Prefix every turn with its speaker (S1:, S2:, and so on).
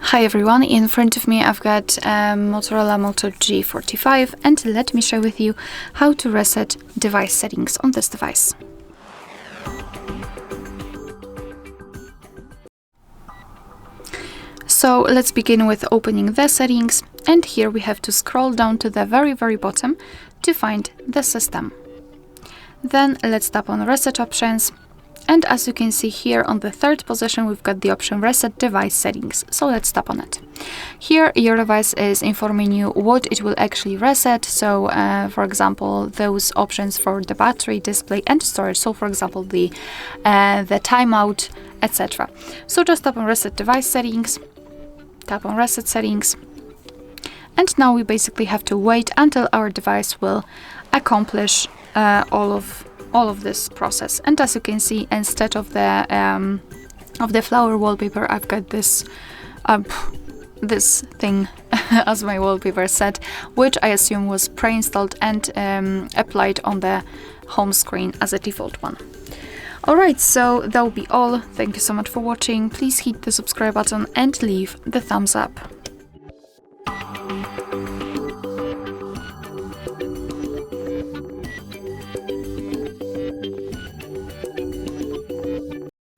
S1: Hi everyone, in front of me I've got Motorola Moto G45 and let me share with you how to reset device settings on this device. So let's begin with opening the settings, and here we have to scroll down to the very bottom to find the system. Then let's tap on reset options. And as you can see here on the third position, we've got the option reset device settings. So let's tap on it. Here your device is informing you what it will actually reset. So for example, those options for the battery, display and storage. So for example, the timeout, etc. So just tap on reset device settings, tap on reset settings. And now we basically have to wait until our device will accomplish all of this process. And as you can see, instead of the flower wallpaper, I've got this this thing as my wallpaper set, which I assume was pre-installed and applied on the home screen as a default one. Alright, so that will be all. Thank you so much for watching. Please hit the subscribe button and leave the thumbs up.